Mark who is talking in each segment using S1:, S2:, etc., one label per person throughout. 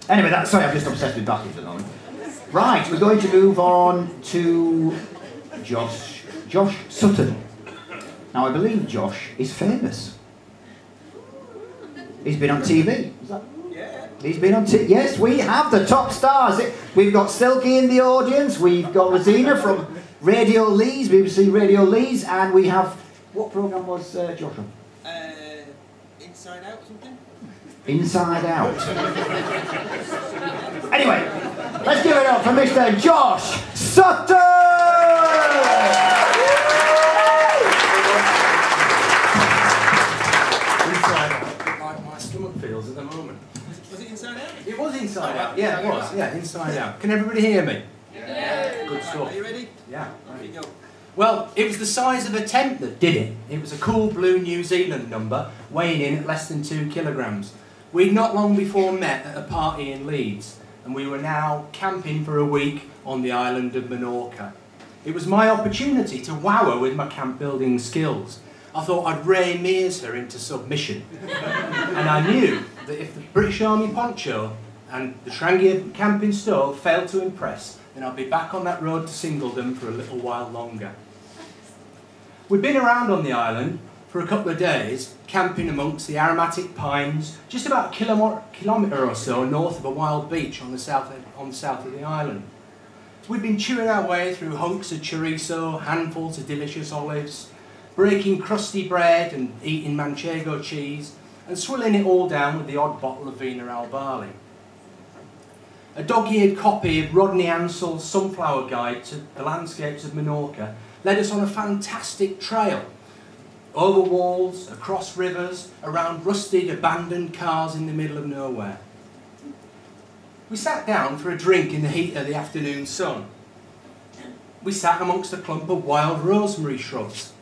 S1: Anyway, sorry, I'm just obsessed with buckets at the moment. Right, we're going to move on to Josh Sutton. Now, I believe Josh is famous. He's been on TV.
S2: Yeah.
S1: He's been on TV. Yes, we have the top stars. We've got Silky in the audience. We've got Rosina from Radio Leeds, BBC Radio Leeds, and we have... What programme was Josh on?
S2: Inside Out something?
S1: Inside Out. Anyway, let's give it up for Mr. Josh Sutton!
S2: Inside Out, like my stomach feels at the moment. Was it Inside Out?
S3: It was Inside Out, yeah, it was. Yeah, Inside Out. Can everybody hear me?
S2: Yeah.
S3: Good stuff.
S2: Are you ready?
S3: Yeah.
S2: There you go.
S3: Well, it was the size of a tent that did it. It was a cool blue New Zealand number, weighing in at less than 2 kilograms. We'd not long before met at a party in Leeds, and we were now camping for a week on the island of Minorca. It was my opportunity to wow her with my camp building skills. I thought I'd Ray Mears her into submission. And I knew that if the British Army poncho and the Trangia camping stove failed to impress, then I'd be back on that road to Singledom for a little while longer. We'd been around on the island for a couple of days, camping amongst the aromatic pines, just about a kilometre or so north of a wild beach on the south of the island. We'd been chewing our way through hunks of chorizo, handfuls of delicious olives, breaking crusty bread and eating manchego cheese, and swilling it all down with the odd bottle of Vina Albali. A dog-eared copy of Rodney Ansell's Sunflower Guide to the Landscapes of Minorca led us on a fantastic trail, over walls, across rivers, around rusted, abandoned cars in the middle of nowhere. We sat down for a drink in the heat of the afternoon sun. We sat amongst a clump of wild rosemary shrubs.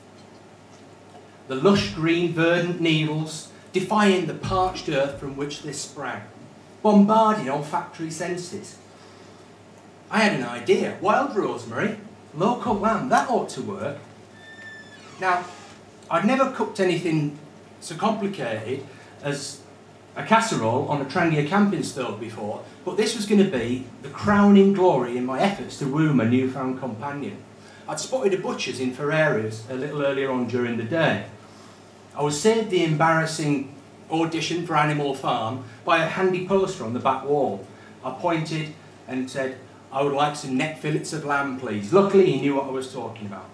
S3: The lush green verdant needles defying the parched earth from which they sprang, bombarding olfactory senses. I had an idea. Wild rosemary, local lamb, that ought to work. Now, I'd never cooked anything so complicated as a casserole on a Trangia camping stove before, but this was going to be the crowning glory in my efforts to woo my newfound companion. I'd spotted a butcher's in Ferrari's a little earlier on during the day. I was saved the embarrassing audition for Animal Farm by a handy poster on the back wall. I pointed and said, "I would like some neck fillets of lamb, please." Luckily, he knew what I was talking about.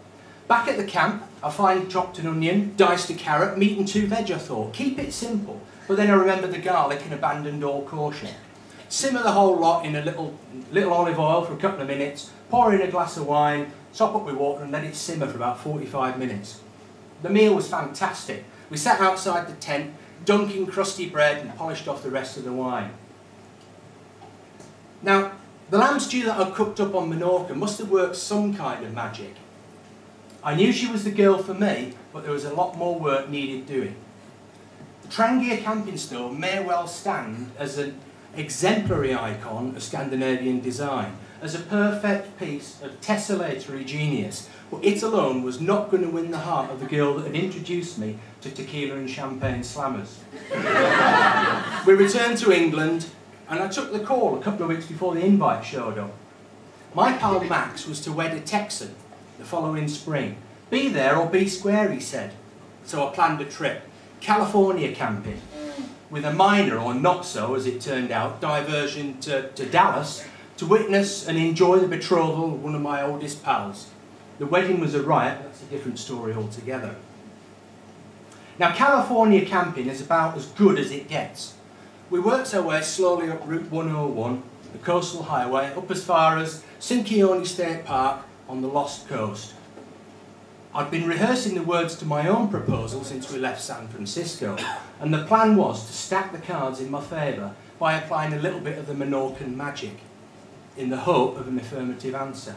S3: Back at the camp, I finally chopped an onion, diced a carrot, meat and 2 veg, I thought. Keep it simple. But then I remembered the garlic and abandoned all caution. Simmer the whole lot in a little olive oil for a couple of minutes, pour in a glass of wine, top up with water and let it simmer for about 45 minutes. The meal was fantastic. We sat outside the tent, dunking crusty bread and polished off the rest of the wine. Now, the lamb stew that I cooked up on Minorca must have worked some kind of magic. I knew she was the girl for me, but there was a lot more work needed doing. The Trangia camping stove may well stand as an exemplary icon of Scandinavian design, as a perfect piece of tessellatory genius, but it alone was not going to win the heart of the girl that had introduced me to tequila and champagne slammers. We returned to England, and I took the call a couple of weeks before the invite showed up. My pal Max was to wed a Texan the following spring. Be there or be square, he said. So I planned a trip, California camping, with a minor, or not so as it turned out, diversion to Dallas to witness and enjoy the betrothal of one of my oldest pals. The wedding was a riot, that's a different story altogether. Now, California camping is about as good as it gets. We worked our way slowly up Route 101, the coastal highway, up as far as Sinkioni State Park on the Lost Coast. I'd been rehearsing the words to my own proposal since we left San Francisco, and the plan was to stack the cards in my favour by applying a little bit of the Minorcan magic, in the hope of an affirmative answer.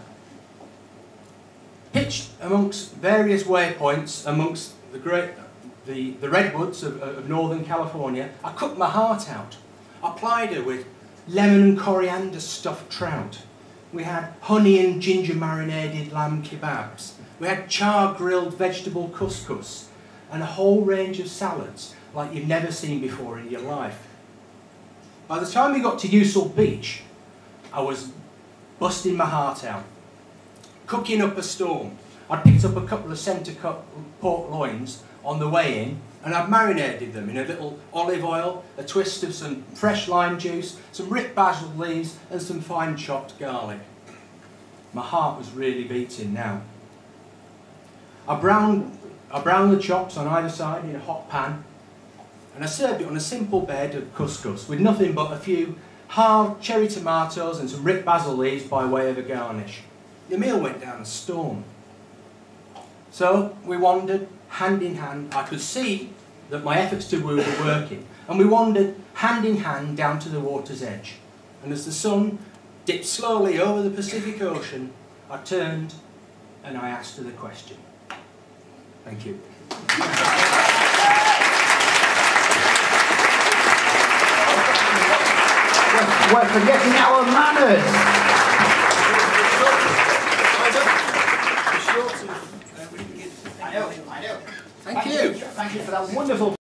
S3: Pitched amongst various waypoints amongst the redwoods of northern California, I cooked my heart out. I plied her with lemon and coriander stuffed trout. We had honey and ginger marinated lamb kebabs. We had char grilled vegetable couscous and a whole range of salads like you've never seen before in your life. By the time we got to Ussel Beach, I was busting my heart out, cooking up a storm. I'd picked up a couple of centre cut pork loins on the way in, and I'd marinated them in a little olive oil, a twist of some fresh lime juice, some ripped basil leaves, and some fine chopped garlic. My heart was really beating now. I browned the chops on either side in a hot pan, and I served it on a simple bed of couscous with nothing but a few hard cherry tomatoes and some ripped basil leaves by way of a garnish. The meal went down a storm. So we wandered hand in hand. I could see that my efforts to woo were working, and we wandered hand in hand down to the water's edge. And as the sun dipped slowly over the Pacific Ocean, I turned and I asked her the question. Thank you.
S1: We're forgetting our manners.
S2: I know.
S1: Thank you for that wonderful